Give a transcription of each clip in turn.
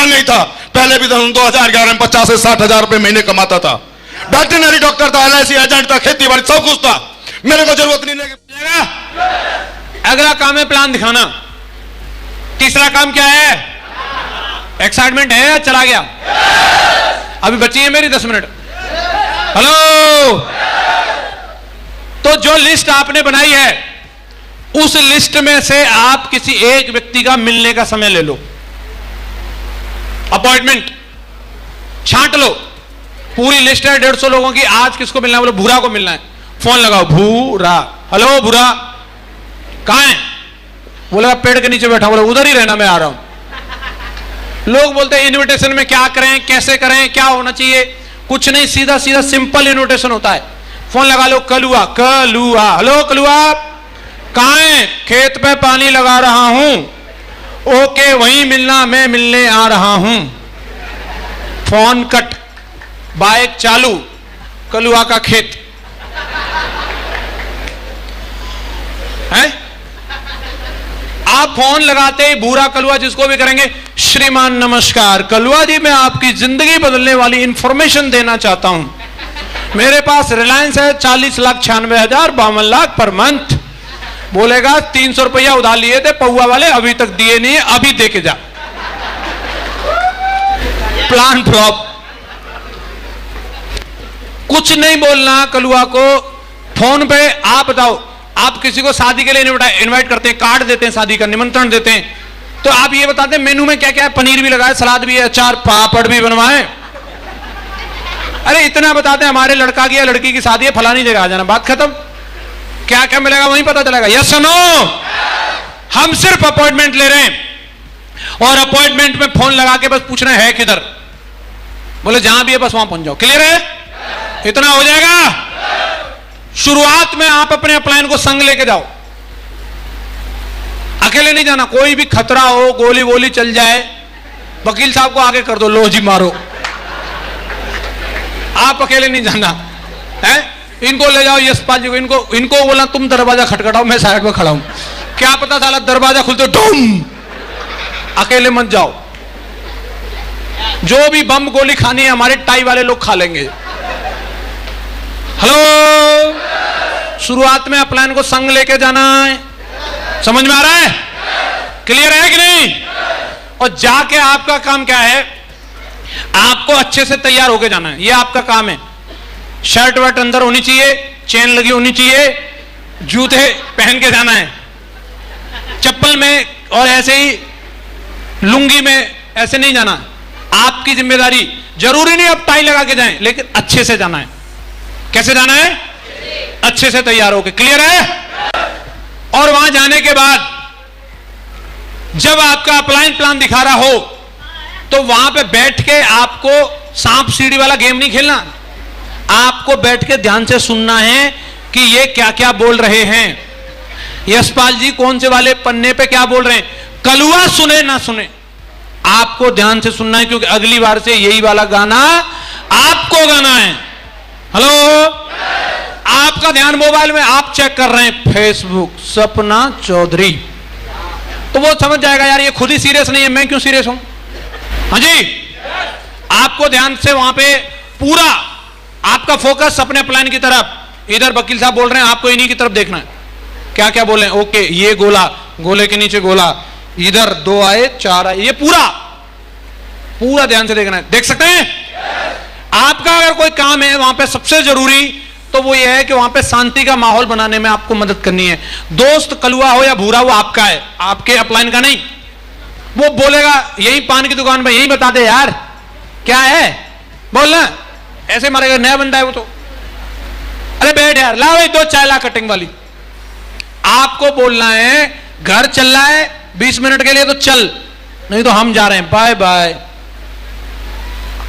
ध्यान नहीं था। पहले भी 2011 में 50 से 60 हजार रुपए महीने कमाता था। वेटरनरी डॉक्टर था, LIC एजेंट था, खेती बाड़ी सब कुछ था। मेरे को जरूरत नहीं लेगा। अगला काम है प्लान दिखाना। तीसरा काम क्या है? एक्साइटमेंट है या चला गया? अभी बची है मेरी 10 मिनट। हेलो, तो जो लिस्ट आपने बनाई है उस लिस्ट में से आप किसी एक व्यक्ति का मिलने का समय ले लो, अपॉइंटमेंट छांट लो। पूरी लिस्ट है 150 लोगों की। आज किसको मिलना है? बोलो भूरा को मिलना है। फोन लगाओ, भूरा। हेलो भूरा, कहां है? बोलेगा पेड़ के नीचे बैठा। बोले उधर ही रहना, मैं आ रहा हूं। लोग बोलते हैं इनविटेशन में क्या करें, कैसे करें, क्या होना चाहिए? कुछ नहीं, सीधा सीधा सिंपल इनविटेशन होता है। फोन लगा लो, कलुआ कलुआ। हेलो कलुआ, कहां है? खेत पे पानी लगा रहा हूं। ओके, वहीं मिलना, मैं मिलने आ रहा हूं। फोन कट, बाइक चालू, कलुआ का खेत है। आप फोन लगाते ही भूरा कलुआ जिसको भी करेंगे, श्रीमान नमस्कार, कलुआ जी मैं आपकी जिंदगी बदलने वाली इंफॉर्मेशन देना चाहता हूं। मेरे पास रिलायंस है, 40,96,52 लाख पर मंथ। बोलेगा 300 रुपया उधार लिए थे पौआ वाले, अभी तक दिए नहीं है, अभी दे के जा। Plan flop. कुछ नहीं बोलना कलुआ को। फोन पे आप बताओ, आप किसी को शादी के लिए इनवाइट करते हैं, कार्ड देते हैं, शादी का निमंत्रण देते हैं, तो आप ये बताते हैं मेनू में क्या क्या है? पनीर भी लगाए, सलाद भी है, अचार पापड़ भी बनवाए। अरे इतना बताते हैं हमारे लड़का की या लड़की की शादी है, फलानी जगह आ जाना, बात खत्म। क्या क्या मिलेगा वहीं पता चलेगा। यस और नो? हम सिर्फ अपॉइंटमेंट ले रहे हैं और अपॉइंटमेंट में फोन लगा के बस पूछना है किधर। बोले जहां भी है बस वहां पहुंच जाओ। क्लियर है? इतना हो जाएगा। शुरुआत में आप अपने अपलाइन को संग लेके जाओ, अकेले नहीं जाना। कोई भी खतरा हो, गोली वोली चल जाए, वकील साहब को आगे कर दो, लो जी मारो। आप अकेले नहीं जाना है। इनको ले जाओ, यशपाल जी को, इनको बोला तुम दरवाजा खटखटाओ, मैं साइड में खड़ा हूं। क्या पता साला दरवाजा खुलते डूम, अकेले मत जाओ। जो भी बम गोली खानी है हमारे टाई वाले लोग खा लेंगे। हेलो, शुरुआत में अपलाइन को संग लेके जाना है। समझ में आ रहा है? क्लियर है कि नहीं? और जाके आपका काम क्या है? आपको अच्छे से तैयार होके जाना है, ये आपका काम है। शर्ट वर्ट अंदर होनी चाहिए, चेन लगी होनी चाहिए, जूते पहन के जाना है। चप्पल में और ऐसे ही लुंगी में ऐसे नहीं जाना। आपकी जिम्मेदारी। जरूरी नहीं आप टाई लगा के जाएं, लेकिन अच्छे से जाना है। कैसे जाना है? अच्छे से तैयार होके। क्लियर है? और वहां जाने के बाद जब आपका अपलाइन प्लान दिखा रहा हो तो वहां पे बैठ के आपको सांप सीढ़ी वाला गेम नहीं खेलना। आपको बैठ के ध्यान से सुनना है कि ये क्या क्या बोल रहे हैं। यशपाल जी कौन से वाले पन्ने पे क्या बोल रहे हैं। कलुआ सुने ना सुने, आपको ध्यान से सुनना है, क्योंकि अगली बार से यही वाला गाना आपको गाना है। हेलो, आपका ध्यान मोबाइल में, आप चेक कर रहे हैं फेसबुक, सपना चौधरी, तो वो समझ जाएगा यार ये खुद ही सीरियस नहीं है, मैं क्यों सीरियस हूं। हाँ जी, आपको ध्यान से वहां पे पूरा आपका फोकस अपने प्लान की तरफ। इधर वकील साहब बोल रहे हैं, आपको इन्हीं की तरफ देखना है, क्या क्या बोल रहे हैं। ओके, ये गोला, गोले के नीचे गोला, इधर 2 आए 4 आए, ये पूरा ध्यान से देखना है। देख सकते हैं? आपका अगर कोई काम है वहां पे सबसे जरूरी तो वो ये है कि वहां पे शांति का माहौल बनाने में आपको मदद करनी है। दोस्त कलुआ हो या भूरा, वो आपका है, आपके अपलाइन का नहीं। वो बोलेगा यही पान की दुकान में, यही बता दे यार क्या है, बोलना, ऐसे मारेगा, नया बंदा है वो तो। अरे बैठ यार, ला भाई 2 चाय ला कटिंग वाली। आपको बोलना है घर चल रहा है 20 मिनट के लिए तो चल, नहीं तो हम जा रहे हैं, बाय बाय।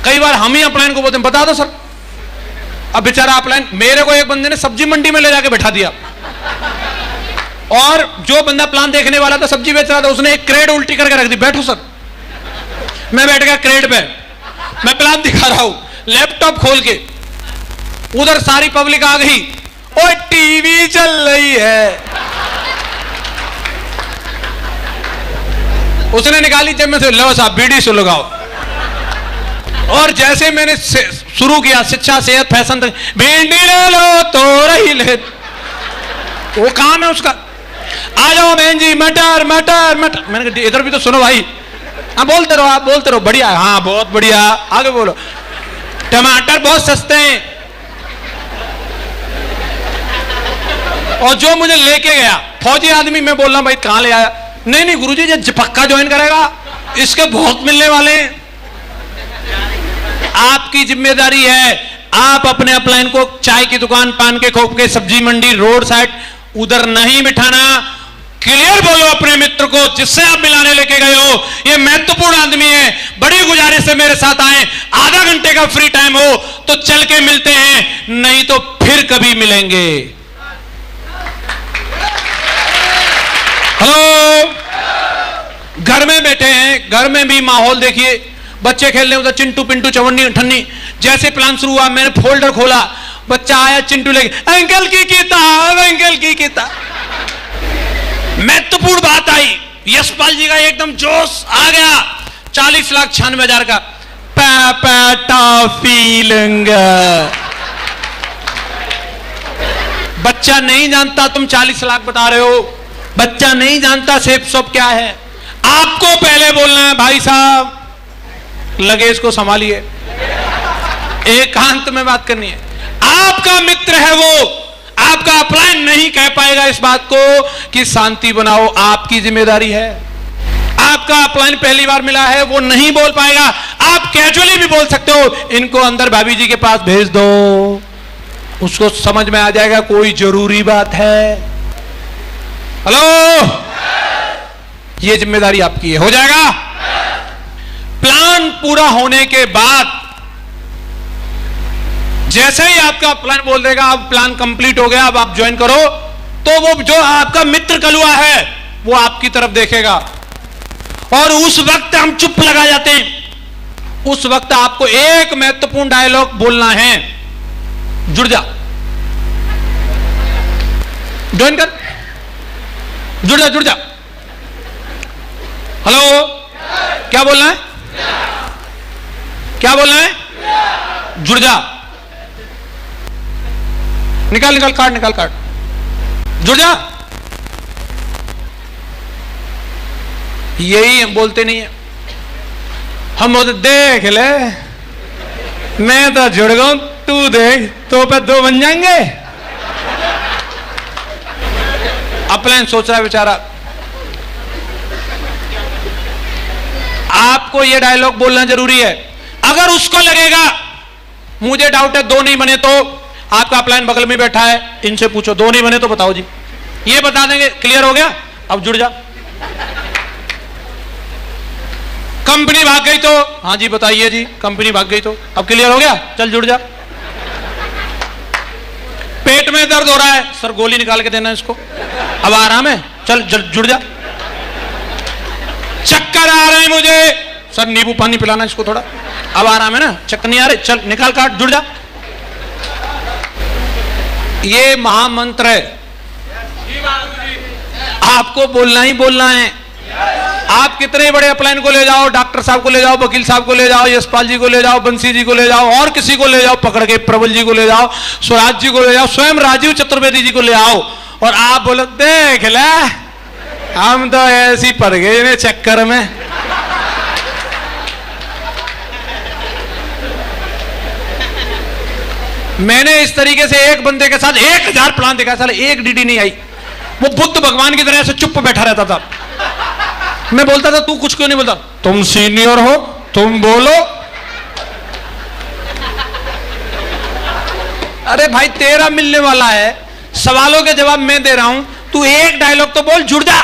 कई बार हम ही अपलाइन को बोलते हैं बता दो सर। अब बेचारा अपलाइन, मेरे को एक बंदे ने सब्जी मंडी में ले जाके बैठा दिया, और जो बंदा प्लान देखने वाला था, सब्जी बेच रहा था, उसने एक क्रेड उल्टी करके रख दी। बैठो सर। मैं बैठ गया क्रेड पे, मैं प्लान दिखा रहा हूं, लैपटॉप खोल के, उधर सारी पब्लिक आ गई, ओए टीवी चल रही है। उसने निकाली जेब में से, लो साहब बीड़ी से लगाओ। और जैसे मैंने शुरू किया शिक्षा सेहत फैशन तक, भिंडी ले लो तो रही ले, वो काम है उसका। आ जाओ बहन जी, मटर मटर मटर। मैंने कहा इधर भी तो सुनो भाई। हाँ बोलते रहो, आप बोलते रहो। बढ़िया, हाँ बहुत बढ़िया, आगे बोलो। टमाटर बहुत सस्ते हैं। और जो मुझे लेके गया फौजी आदमी, मैं बोल रहा हूं भाई कहां ले आया? नहीं नहीं गुरुजी ये पक्का ज्वाइन करेगा, इसके बहुत मिलने वाले हैं। आपकी जिम्मेदारी है, आप अपने अपलाइन को चाय की दुकान, पान के खोप के, सब्जी मंडी, रोड साइड उधर नहीं बिठाना। क्लियर बोलो अपने मित्र को जिससे आप मिलाने लेके गए हो, ये महत्वपूर्ण आदमी है, बड़ी गुजारिश से मेरे साथ आए, आधा घंटे का फ्री टाइम हो तो चल के मिलते हैं, नहीं तो फिर कभी मिलेंगे। हेलो, घर में बैठे हैं, घर में भी माहौल देखिए, बच्चे खेल रहे उधर चिंटू पिंटू चवन्नी ठन्नी। जैसे प्लान शुरू हुआ मैंने फोल्डर खोला, बच्चा आया चिंटू लेके, अंकल की किताब, अंकल की किताब। महत्वपूर्ण बात आई, यशपाल जी का एकदम जोश आ गया। 40,96,000 का टॉफी लूंगा। बच्चा नहीं जानता तुम 40 लाख बता रहे हो, बच्चा नहीं जानता सेफ शॉप क्या है। आपको पहले बोलना है भाई साहब लगेज को संभालिए, एकांत में बात करनी है। आपका मित्र है वो, आपका अपलाइन नहीं कह पाएगा इस बात को कि शांति बनाओ, आपकी जिम्मेदारी है। आपका अपलाइन पहली बार मिला है, वो नहीं बोल पाएगा, आप कैजुअली भी बोल सकते हो, इनको अंदर भाभी जी के पास भेज दो, उसको समझ में आ जाएगा कोई जरूरी बात है। हेलो, ये जिम्मेदारी आपकी है, हो जाएगा। प्लान पूरा होने के बाद जैसे ही आपका प्लान बोल देगा अब प्लान कंप्लीट हो गया, अब आप ज्वाइन करो, तो वो जो आपका मित्र कलुआ है वो आपकी तरफ देखेगा और उस वक्त हम चुप लगा जाते हैं। उस वक्त आपको एक महत्वपूर्ण डायलॉग बोलना है, जुड़ जा, ज्वाइन कर, जुड़ जा, जुड़ जा। हेलो, क्या बोलना है? क्या बोलना है? जुड़ जा। निकाल निकाल कार्ड, निकाल कार्ड, जुड़ जा। यही हम बोलते नहीं है, हम बोलते देख ले मैं तो जुड़ गया, तू देख तो पे दो बन जाएंगे। अपलाइन सोच रहा है बेचारा। आपको यह डायलॉग बोलना जरूरी है। अगर उसको लगेगा मुझे डाउट है दो नहीं बने, तो आपका अपलाइन बगल में बैठा है, इनसे पूछो दो नहीं बने तो बताओ जी, ये बता देंगे। क्लियर हो गया? अब जुड़ जा। कंपनी भाग गई तो, हाँ जी बताइए जी, कंपनी भाग गई तो, अब क्लियर हो गया? चल जुड़ जा। पेट में दर्द हो रहा है, सर गोली निकाल के देना इसको, अब आराम है, चल जुड़ जा। चक्कर आ रहे हैं मुझे, सर नींबू पानी पिलाना इसको थोड़ा, अब आराम है ना, चक्कर नहीं आ रहे, चल निकाल काट, जुड़ जा। ये महामंत्र है, आपको बोलना ही बोलना है। आप कितने बड़े अपलाइन को ले जाओ, डॉक्टर साहब को ले जाओ, वकील साहब को ले जाओ, यशपाल जी को ले जाओ, बंसी जी को ले जाओ, और किसी को ले जाओ पकड़ के, प्रबल जी को ले जाओ, स्वराज जी को ले जाओ, स्वयं राजीव चतुर्वेदी जी को ले आओ, और आप बोलो देख ले हम तो ऐसी पड़ गए चक्कर में। मैंने इस तरीके से एक बंदे के साथ 1000 प्लान देखा, साला एक डीडी नहीं आई। वो बुद्ध भगवान की तरह से चुप बैठा रहता था। मैं बोलता था तू कुछ क्यों नहीं बोलता? तुम सीनियर हो, तुम बोलो। अरे भाई तेरा मिलने वाला है, सवालों के जवाब मैं दे रहा हूं, तू एक डायलॉग तो बोल, जुड़ जा।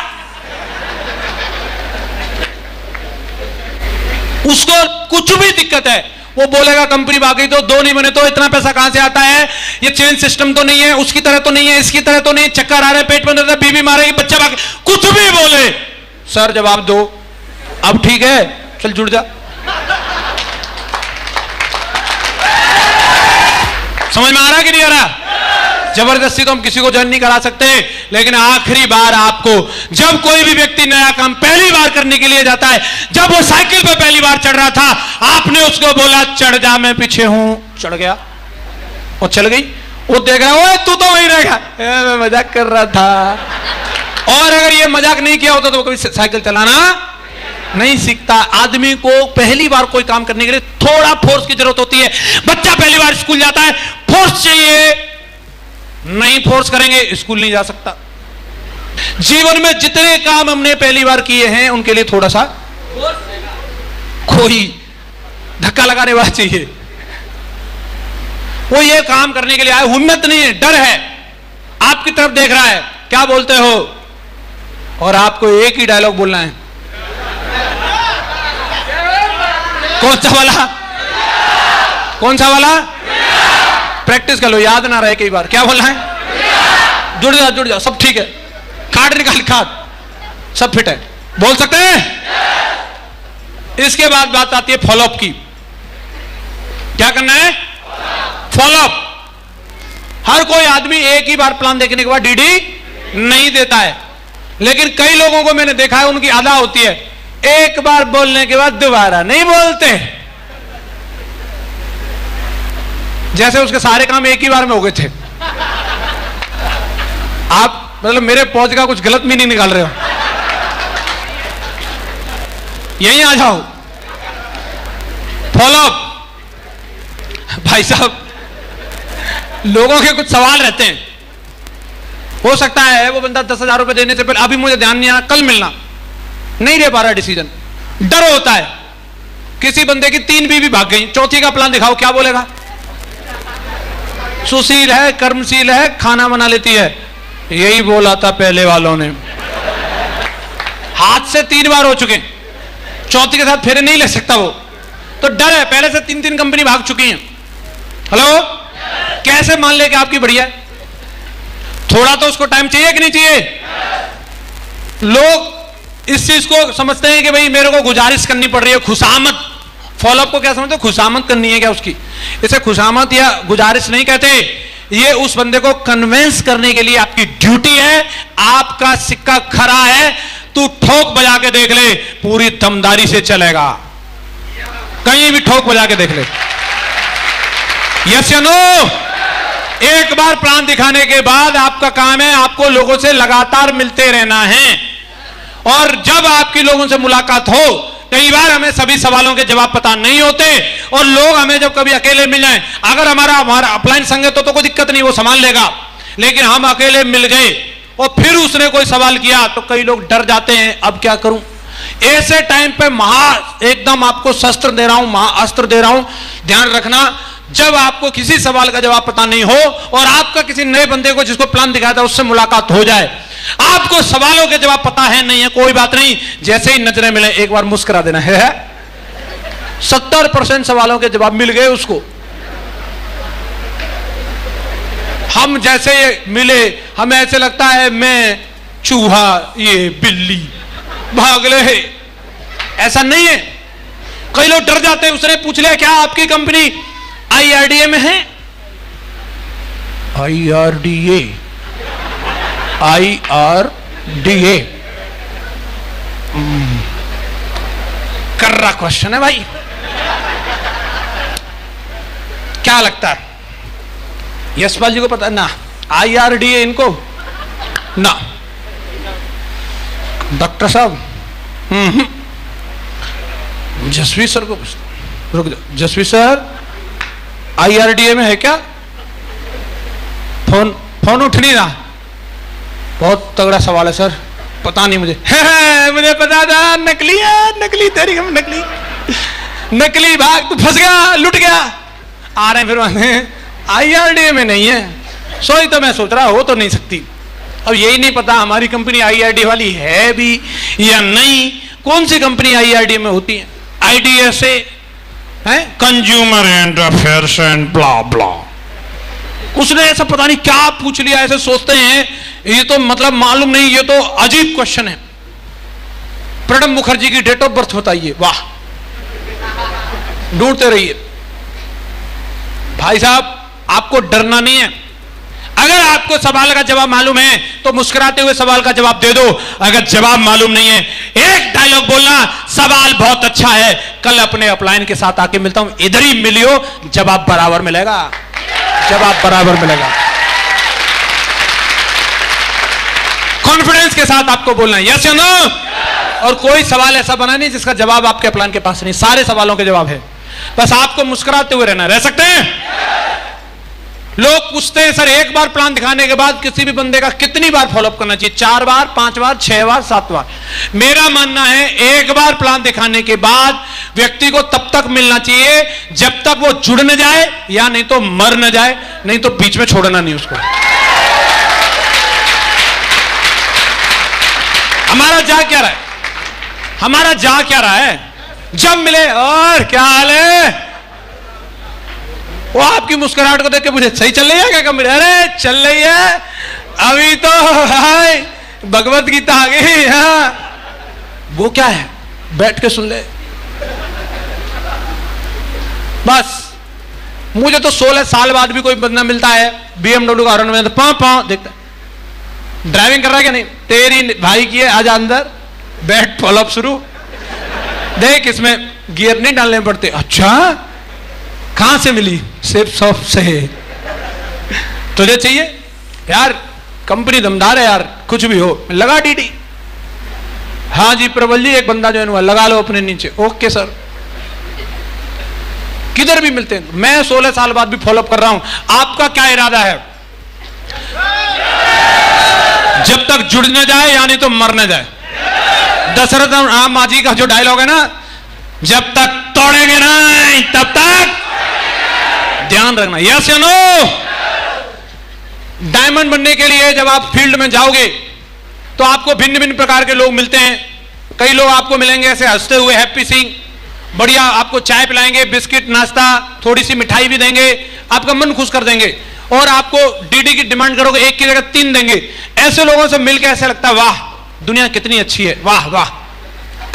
उसको कुछ भी दिक्कत है वो बोलेगा कंपनी भाग गई तो, दो नहीं बने तो, इतना पैसा कहां से आता है, ये चेन सिस्टम तो नहीं है, उसकी तरह तो नहीं है, इसकी तरह तो नहीं, चक्कर आ रहे, पेट में दर्द है, बीबी मारेगी, बच्चा भाग, कुछ भी बोले सर जवाब दो। अब ठीक है, चल जुड़ जा। समझ में आ रहा कि नहीं आ रहा? जबरदस्ती तो हम किसी को ज्वाइन नहीं करा सकते, लेकिन आखिरी बार आपको, जब कोई भी व्यक्ति नया काम पहली बार करने के लिए जाता है, जब वो साइकिल पर पहली बार चढ़ रहा था, आपने उसको बोला चढ़ जा, मैं पीछे हूं, चढ़ गया और चल गई। वो देख रहा है, ओए तू तो वहीं रहेगा, मैं मजाक कर रहा था। और अगर ये मजाक नहीं किया होता तो कभी साइकिल चलाना नहीं सीखता। आदमी को पहली बार कोई काम करने के लिए थोड़ा फोर्स की जरूरत होती है। बच्चा पहली बार स्कूल जाता है, फोर्स चाहिए, नहीं फोर्स करेंगे स्कूल नहीं जा सकता। जीवन में जितने काम हमने पहली बार किए हैं उनके लिए थोड़ा सा कोई धक्का लगाने वाला चाहिए। वो ये काम करने के लिए आए, हिम्मत नहीं है, डर है, आपकी तरफ देख रहा है, क्या बोलते हो, और आपको एक ही डायलॉग बोलना है। कौन सा वाला? कौन सा वाला? प्रैक्टिस कर लो, याद ना रहे कई बार। क्या बोलना है? जुड़ जा, जुड़ जा, सब ठीक है, कार्ड निकाल, कार्ड सब फिट है, बोल सकते हैं। इसके बाद बात आती है फॉलोअप की। क्या करना है? फॉलोअप। हर कोई आदमी एक ही बार प्लान देखने के बाद डीडी नहीं देता है, लेकिन कई लोगों को मैंने देखा है, उनकी आदत होती है एक बार बोलने के बाद दोबारा नहीं बोलते, जैसे उसके सारे काम एक ही बार में हो गए थे। आप मतलब मेरे पहुंच का कुछ गलत भी नहीं निकाल रहे हो, यहीं आ जाओ। फॉलोअप। भाई साहब, लोगों के कुछ सवाल रहते हैं, हो सकता है वो बंदा 10,000 रुपए देने से पहले अभी मुझे ध्यान नहीं आया, कल मिलना, नहीं ले पा रहा डिसीजन, डर होता है। किसी बंदे की 3 बीवी भाग गई, चौथी का प्लान दिखाओ, क्या बोलेगा? सुशील है, कर्मशील है, खाना बना लेती है, यही बोला था पहले वालों ने। हाथ से 3 बार हो चुके, चौथी के साथ फेरे नहीं ले सकता वो, तो डर है, पहले से 3-3 कंपनी भाग चुकी हैं। हेलो, कैसे मान ले कि आपकी बढ़िया है? थोड़ा तो उसको टाइम चाहिए कि नहीं चाहिए? लोग इस चीज को समझते हैं कि भाई मेरे को गुजारिश करनी पड़ रही है, खुशामद। फॉलोअप को क्या समझते हो? खुशामद करनी है क्या उसकी? इसे खुशामद या गुजारिश नहीं कहते, ये उस बंदे को कन्विंस करने के लिए आपकी ड्यूटी है। आपका सिक्का खरा है, तू ठोक बजा के देख ले, पूरी दमदारी से चलेगा, कहीं भी ठोक बजा के देख ले। यस या नो? एक बार प्लान दिखाने के बाद आपका काम है आपको लोगों से लगातार मिलते रहना है, और जब आपकी लोगों से मुलाकात हो, कई बार हमें सभी सवालों के जवाब पता नहीं होते, और लोग हमें जब कभी अकेले मिल जाएं, अगर हमारा अपलाइन संग है तो कोई दिक्कत नहीं, वो संभाल लेगा, लेकिन हम अकेले मिल गए और फिर उसने कोई सवाल किया तो कई लोग डर जाते हैं, अब क्या करूं। ऐसे टाइम पे एकदम आपको शस्त्र दे रहा हूं, महाअस्त्र दे रहा हूं, ध्यान रखना। जब आपको किसी सवाल का जवाब पता नहीं हो और आपका किसी नए बंदे को जिसको प्लान दिखाया था उससे मुलाकात हो जाए, आपको सवालों के जवाब पता है नहीं है, कोई बात नहीं, जैसे ही नजरें मिले एक बार मुस्कुरा देना है। 70% सवालों के जवाब मिल गए उसको। हम जैसे मिले, हमें ऐसे लगता है मैं चूहा, ये बिल्ली, भाग ले। ऐसा नहीं है, कई लोग डर जाते हैं। उसने पूछ लिया क्या आपकी कंपनी IRDA में है? IRDA कर्रा क्वेश्चन है भाई, क्या लगता है? यशपाल जी को पता ना? IRDA इनको ना। डॉक्टर साहब, जसवी सर को पूछो, रुक जाओ, जसवी सर IRDA में है क्या? फोन उठ नहीं रहा, बहुत तगड़ा सवाल है सर, पता नहीं मुझे। मुझे पता था, नकली है, नकली तेरी हम नकली, नकली भाग, तू फंस गया, लुट गया। आ रहे फिर IRDA में नहीं है, सोई तो मैं सोच रहा हो तो नहीं सकती। अब यही नहीं पता हमारी कंपनी IRDA वाली है भी या नहीं। कौन सी कंपनी IRDA में होती है? IDSA है, consumer and affairs and blah blah. उसने ऐसा पता नहीं क्या पूछ लिया, ऐसे सोचते हैं ये तो मतलब मालूम नहीं, ये तो अजीब क्वेश्चन है। प्रणब मुखर्जी की डेट ऑफ बर्थ बताइए, वाह, ढूंढते रहिए। भाई साहब, आपको डरना नहीं है, अगर आपको सवाल का जवाब मालूम है तो मुस्कुराते हुए सवाल का जवाब दे दो। अगर जवाब मालूम नहीं है, एक डायलॉग बोलना, सवाल बहुत अच्छा है, कल अपने अपलाइन के साथ आके मिलता हूं, इधर ही मिलियो, जवाब बराबर मिलेगा, जवाब बराबर मिलेगा। कॉन्फिडेंस के साथ आपको बोलना है, यस या नो। और कोई सवाल ऐसा बना नहीं जिसका जवाब आपके प्लान के पास नहीं, सारे सवालों के जवाब है, बस आपको मुस्कुराते हुए रहना। रह सकते हैं? लोग पूछते हैं सर एक बार प्लान दिखाने के बाद किसी भी बंदे का कितनी बार फॉलोअप करना चाहिए? 4 बार, 5 बार, 6 बार, 7 बार? मेरा मानना है एक बार प्लान दिखाने के बाद व्यक्ति को तब तक मिलना चाहिए जब तक वो जुड़ न जाए, या नहीं तो मर न जाए, नहीं तो बीच में छोड़ना नहीं उसको। हमारा जा क्या रहा है? हमारा जा क्या रहा है? जब मिले और क्या हाल है, वो आपकी मुस्कुराहट को देख के मुझे सही चल रही है क्या कंपनी? अरे चल रही है, अभी तो हाय भगवत गीता आ गई। हाँ, वो क्या है, बैठ के सुन ले बस। मुझे तो 16 साल बाद भी कोई बंदा मिलता है BMW का हॉर्न में, तो पाँव पाँव देखता है, ड्राइविंग कर रहा है क्या? नहीं, तेरी भाई की है, आजा अंदर बैठ, फॉलोअप शुरू, देख इसमें गियर नहीं डालने पड़ते। अच्छा कहां से मिली? सिर्फ शॉप से। तुझे चाहिए यार, कंपनी दमदार है यार, कुछ भी हो, लगा डीडी। हाँ जी प्रबल जी, एक बंदा जो है लगा लो अपने नीचे। Okay sir. किधर भी मिलते हैं। मैं 16 साल बाद भी फॉलोअप कर रहा हूं। आपका क्या इरादा है? जब तक जुड़ न जाए यानी तो मर न जाए। दशरथ राम मांझी का जो डायलॉग है ना, जब तक तोड़ेंगे नहीं तब तक ध्यान रखना। यस या नो? डायमंड बनने के लिए जब आप फील्ड में जाओगे तो आपको भिन्न भिन्न प्रकार के लोग मिलते हैं। कई लोग आपको मिलेंगे ऐसे हंसते हुए, हैप्पी सिंह, बढ़िया, आपको चाय पिलाएंगे, बिस्किट, नाश्ता, थोड़ी सी मिठाई भी देंगे, आपका मन खुश कर देंगे, और आपको डीडी की डिमांड करोगे 1 की जगह 3 देंगे। ऐसे लोगों से मिलकर ऐसा लगता है वाह दुनिया कितनी अच्छी है, वाह वाह,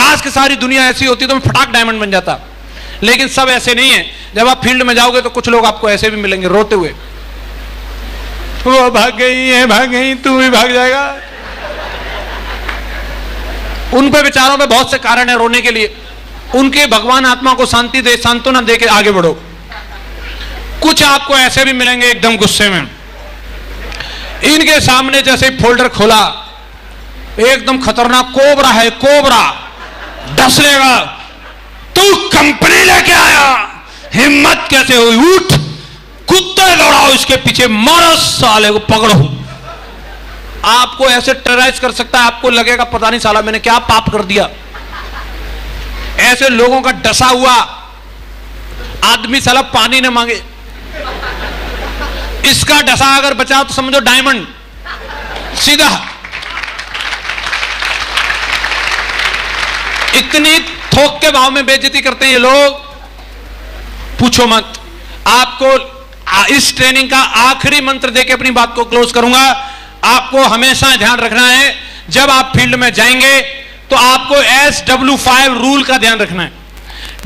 काश की सारी दुनिया ऐसी होती तो मैं फटाक डायमंड बन जाता। लेकिन सब ऐसे नहीं है। जब आप फील्ड में जाओगे तो कुछ लोग आपको ऐसे भी मिलेंगे रोते हुए, वो भाग गई है, भाग गई, तू भी भाग जाएगा। उन पे बेचारों पे बहुत से कारण है रोने के लिए। उनके भगवान आत्मा को शांति दे, सांत्वना दे के आगे बढ़ो। कुछ आपको ऐसे भी मिलेंगे एकदम गुस्से में, इनके सामने जैसे फोल्डर खोला, एकदम खतरनाक कोबरा है, कोबरा डस लेगा। तू कंपनी लेके आया, हिम्मत कैसे हुई? उठ, कुत्ते दौड़ाओ इसके पीछे, मारो साले को, पकड़ो। आपको ऐसे टेरराइज कर सकता है, आपको लगेगा पता नहीं साला मैंने क्या पाप कर दिया। ऐसे लोगों का डसा हुआ आदमी साला पानी न मांगे, इसका डसा अगर बचाओ तो समझो डायमंड सीधा। इतनी थोक के भाव में बेइज्जती करते हैं ये लोग, पूछो मत। आपको इस ट्रेनिंग का आखिरी मंत्र देके अपनी बात को क्लोज करूंगा। आपको हमेशा ध्यान रखना है जब आप फील्ड में जाएंगे तो आपको SW5 रूल का ध्यान रखना है।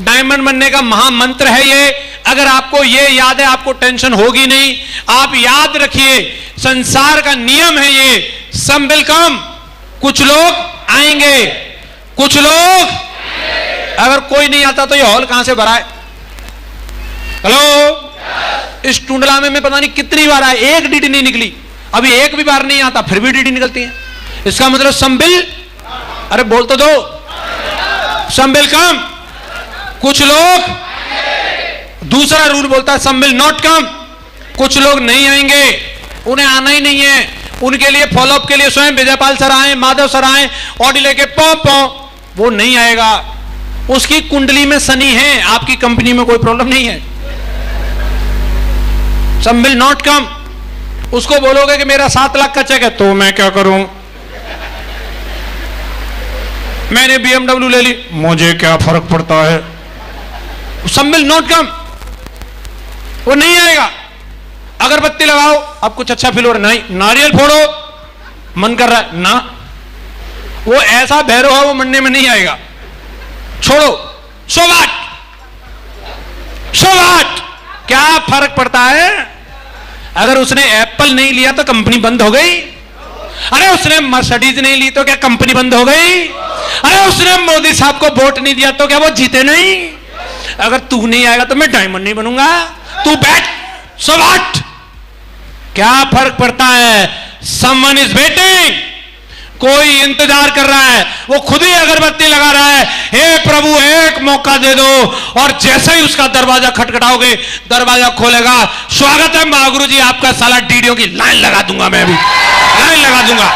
डायमंड बनने का महामंत्र है ये। अगर आपको ये याद है आपको टेंशन होगी नहीं। आप याद रखिए, संसार का नियम है ये, सम विल कम। कुछ लोग आएंगे, कुछ लोग, अगर कोई नहीं आता तो ये हॉल कहां से भरा है? हेलो, इस टुंडला में मैं पता नहीं कितनी बार आया, एक डीडी नहीं निकली। अभी एक भी बार नहीं आता फिर भी डीडी निकलती है। इसका मतलब संबिल, अरे बोल तो दो, संबिल कम। कुछ लोग, दूसरा रूल बोलता है संबिल नॉट कम। कुछ लोग नहीं आएंगे, उन्हें आना ही नहीं है। उनके लिए फॉलोअप के लिए स्वयं विजयपाल सर आए, माधव सर आए, ऑडी लेके पौ, वो नहीं आएगा। उसकी कुंडली में शनि है, आपकी कंपनी में कोई प्रॉब्लम नहीं है। सम विल नॉट कम। उसको बोलोगे कि मेरा 7 लाख का चेक है, तो मैं क्या करूं, मैंने BMW ले ली, मुझे क्या फर्क पड़ता है। सम विल नॉट कम, वो नहीं आएगा। अगरबत्ती लगाओ, अब कुछ अच्छा फील हो रहा है, नहीं। नारियल फोड़ो, मन कर रहा है ना, वो ऐसा भैरव है वो मरने में नहीं आएगा। छोड़ो, सो वाट, क्या फर्क पड़ता है। अगर उसने एप्पल नहीं लिया तो कंपनी बंद हो गई। अरे उसने मर्सिडीज नहीं ली तो क्या कंपनी बंद हो गई? अरे उसने मोदी साहब को वोट नहीं दिया तो क्या वो जीते नहीं? अगर तू नहीं आएगा तो मैं डायमंड नहीं बनूंगा। तू बैठ, सो व्हाट? क्या फर्क पड़ता है? समवन इज वेटिंग, कोई इंतजार कर रहा है, वो खुद ही अगरबत्ती लगा रहा है। हे प्रभु एक मौका दे दो, और जैसे ही उसका दरवाजा खटखटाओगे, दरवाजा खोलेगा, स्वागत है महागुरु जी आपका, साला डीडीओ की लाइन लगा दूंगा, मैं भी लाइन लगा दूंगा।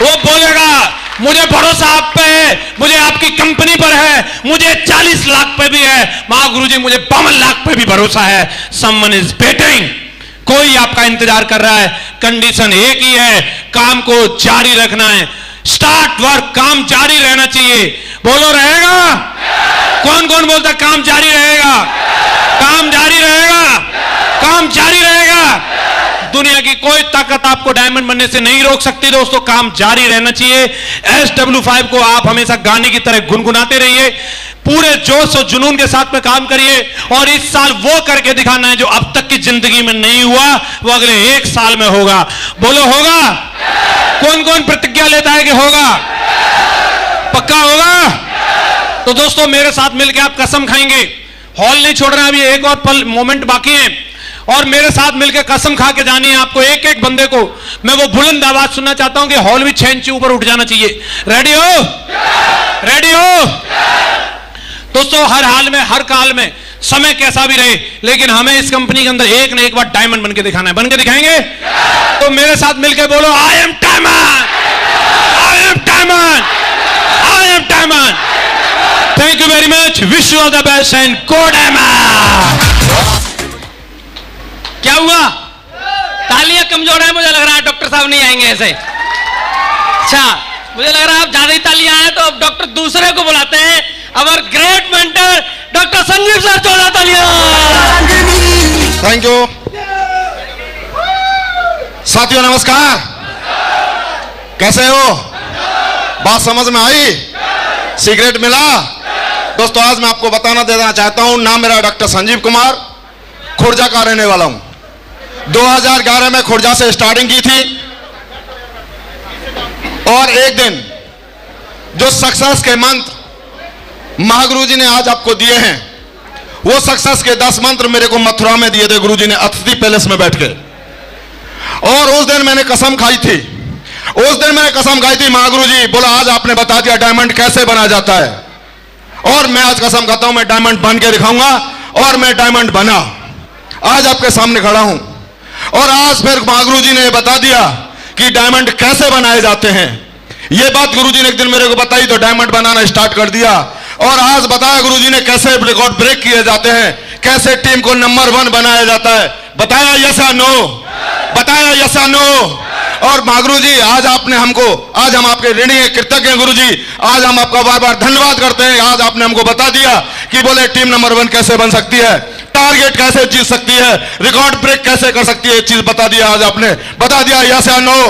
वो बोलेगा मुझे भरोसा आप पे है, मुझे आपकी कंपनी पर है, मुझे 40 लाख पे भी है, महागुरु जी मुझे 52 लाख पे भी भरोसा है। समवन इज वेटिंग, कोई आपका इंतजार कर रहा है। कंडीशन एक ही है, काम को जारी रखना है। स्टार्ट वर्क, काम जारी रहना चाहिए। बोलो रहेगा? कौन कौन बोलता काम जारी रहेगा? काम जारी रहेगा, काम जारी रहेगा। दुनिया की कोई ताकत आपको डायमंड बनने से नहीं रोक सकती दोस्तों, काम जारी रहना चाहिए। SW5 को आप हमेशा गाने की तरह गुनगुनाते रहिए, पूरे जोश और जुनून के साथ में काम करिए, और इस साल वो करके दिखाना है जो अब तक की जिंदगी में नहीं हुआ, वो अगले 1 साल में होगा। बोलो होगा? कौन कौन प्रतिज्ञा लेता है कि होगा? पक्का होगा? तो दोस्तों मेरे साथ मिलकर आप कसम खाएंगे, हॉल नहीं छोड़ना, अभी एक और पल मोमेंट बाकी है, और मेरे साथ मिलकर कसम खा के जानी है आपको। एक एक बंदे को मैं वो बुलंद आवाज सुनना चाहता हूं कि हॉल भी 6 इंच ऊपर उठ जाना चाहिए। रेडी हो? रेडी हो? दोस्तों हर हाल में, हर काल में, समय कैसा भी रहे, लेकिन हमें इस कंपनी के अंदर एक न एक बार डायमंड बनके दिखाना है। बनके दिखाएंगे? तो मेरे साथ मिलकर बोलो, I am diamond, I am diamond, I am diamond. Thank you very much, wish you all the best and go diamond. क्या हुआ? तालियां कमजोर है, मुझे लग रहा है डॉक्टर साहब नहीं आएंगे ऐसे। अच्छा, मुझे लग रहा है आप ज्यादा ही तालियां आए तो अब डॉक्टर दूसरे को बुलाते हैं। अवर great mentor doctor Sanjeev sir, 14 तालियां। Thank you. साथियों नमस्कार, कैसे हो? बात समझ में आई? सीक्रेट मिला? दोस्तों आज मैं आपको बताना देना चाहता हूं, नाम मेरा डॉक्टर संजीव कुमार, खुर्जा का रहने वाला हूं। 2011 में खुर्जा से स्टार्टिंग की थी, और एक दिन जो सक्सेस के मंत्र महागुरु जी ने आज आपको दिए हैं, वो सक्सेस के 10 मंत्र मेरे को मथुरा में दिए थे गुरु जी ने, अतिथि पैलेस में बैठ के। और उस दिन मैंने कसम खाई थी, उस दिन मैंने कसम खाई थी, महागुरु जी बोला आज आपने बता दिया डायमंड कैसे बना जाता है, और मैं आज कसम खाता हूं मैं डायमंड बन के दिखाऊंगा, और मैं डायमंड बना, आज आपके सामने खड़ा हूं। और आज फिर महागुरु जी ने बता दिया कि डायमंड कैसे बनाए जाते हैं। ये बात गुरु जी ने एक दिन मेरे को बताई तो डायमंड बनाना स्टार्ट कर दिया, और आज बताया गुरु जी ने कैसे रिकॉर्ड ब्रेक किए जाते हैं, कैसे टीम को नंबर 1 बनाया जाता है। बताया यस या नो? बताया यस या नो? और महागुरु जी आज आपने हमको, आज हम आपके ऋणी हैं, कृतज्ञ हैं गुरु जी, आज हम आपका बार बार धन्यवाद करते हैं। आज आपने हमको बता दिया कि बोले टीम नंबर 1 कैसे बन सकती है, टारगेट कैसे जीत सकती है, रिकॉर्ड ब्रेक कैसे कर सकती है, चीज बता दिया, आज आपने बता दिया यस या नो।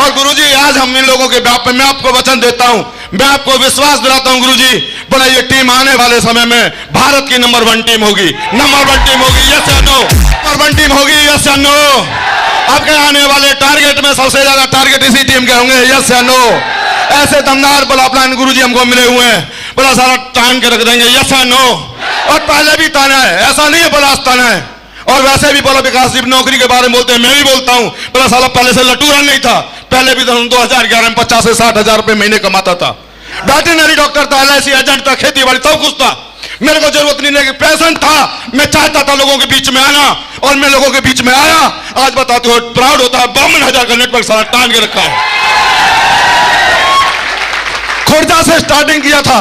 और गुरुजी आज हम इन लोगों के बाप पे मैं आपको वचन देता हूं, मैं आपको विश्वास दिलाता हूं गुरुजी, बोला ये टीम आने वाले समय में भारत की नंबर 1 टीम होगी, नंबर 1 टीम होगी, यस या नो? नंबर 1 टीम होगी, यस या नो? आपके आने वाले टारगेट में सबसे ज्यादा टारगेट इसी टीम के होंगे, यस या नो? ऐसे दमदार बोला प्लान गुरुजी हमको मिले हुए हैं, बोला सारा तान के रख देंगे, यस या नो? और पहले भी ताना है, ऐसा नहीं है बोला ताना है। और वैसे भी बोला विकास जी नौकरी के बारे में बोलते हैं, मैं भी बोलता हूं, बोला साला पहले से लटूरा नहीं था, पहले भी 2011 में 50 से 60 हजार रुपए महीने कमाता था, वेटरनरी डॉक्टर था, LIC एजेंट था, खेती बाड़ी सब कुछ था। मेरे को जरूरत नहीं है, प्रेजेंट था, मैं चाहता था लोगों के बीच में आना, और मैं लोगों के बीच में आया। आज बताते हो प्राउड होता है, 52,000 का नेटवर्क सारा टांग के रखा है। खुर्जा से स्टार्टिंग किया था,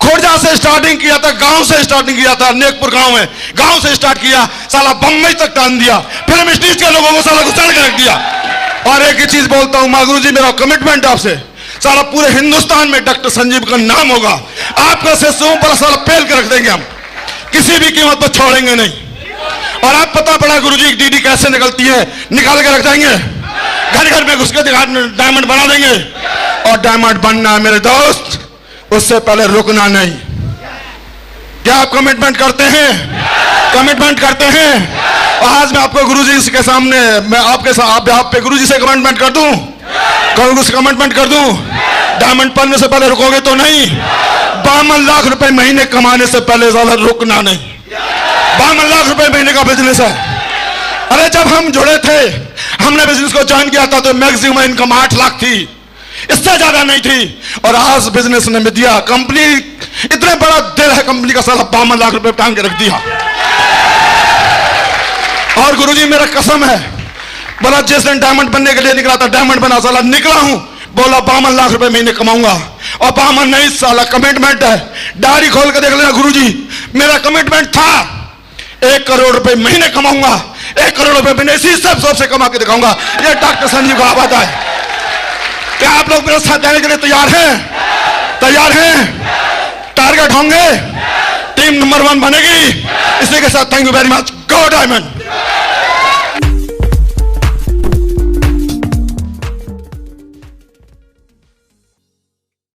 खुर्जा से स्टार्टिंग किया था, गांव से स्टार्टिंग किया था, नेकपुर गांव में, गांव से स्टार्ट किया, साला बम्बई तक टान दिया, फिल्म स्टेज के लोगों को साला घुसड़ के रख दिया। और एक ही चीज बोलता हूं महागुरु जी, मेरा कमिटमेंट आपसे, सारा पूरे हिंदुस्तान में डॉक्टर संजीव का नाम होगा, आपका शिष्यों पर सारा पेल के रख देंगे हम, किसी भी कीमत पर छोड़ेंगे नहीं। और आप पता पड़ा गुरु जी डीडी कैसे निकलती है, निकाल के रख देंगे, घर घर में घुस के डायमंड बना देंगे। और डायमंड बनना है मेरे दोस्त, उससे पहले रुकना नहीं। क्या आप कमिटमेंट करते हैं? कमिटमेंट करते हैं। और आज मैं आपको गुरुजी के सामने मैं आप पे गुरुजी से कमिटमेंट कर दूं, कमिटमेंट कर दूं, डायमंड बनने से पहले रुकोगे तो नहीं। 52 लाख रुपए महीने कमाने से पहले ज्यादा रुकना नहीं। 52 लाख रुपए महीने का बिजनेस है। अरे जब हम जुड़े थे, हमने बिजनेस को ज्वाइन किया था तो मैक्सिमम इनकम 8 लाख थी, इससे ज्यादा नहीं थी। और आज बिजनेस ने दिया, कंपनी इतने बड़ा दिल है कंपनी का, साला 52 लाख रुपए टांग के रख दिया। और गुरुजी मेरा कसम है, बोला जिस दिन डायमंड बनने के लिए निकला था, डायमंड बना, साला निकला हूं, बोला 52 लाख रुपए महीने कमाऊंगा। और 52 नहीं, साला कमिटमेंट है। डायरी खोल के देख लेना गुरुजी, मेरा कमिटमेंट था 1 करोड़ रुपए महीने कमाऊंगा, 1 करोड़ रुपए महीने इसी सब से कमा के दिखाऊंगा। ये डॉक्टर संजीव का आवाज है। क्या आप लोग मेरे साथ जाने के लिए तैयार हैं? तैयार हैं? टारगेट होंगे, टीम नंबर 1 बनेगी। इसी के साथ thank you very much. Go diamond.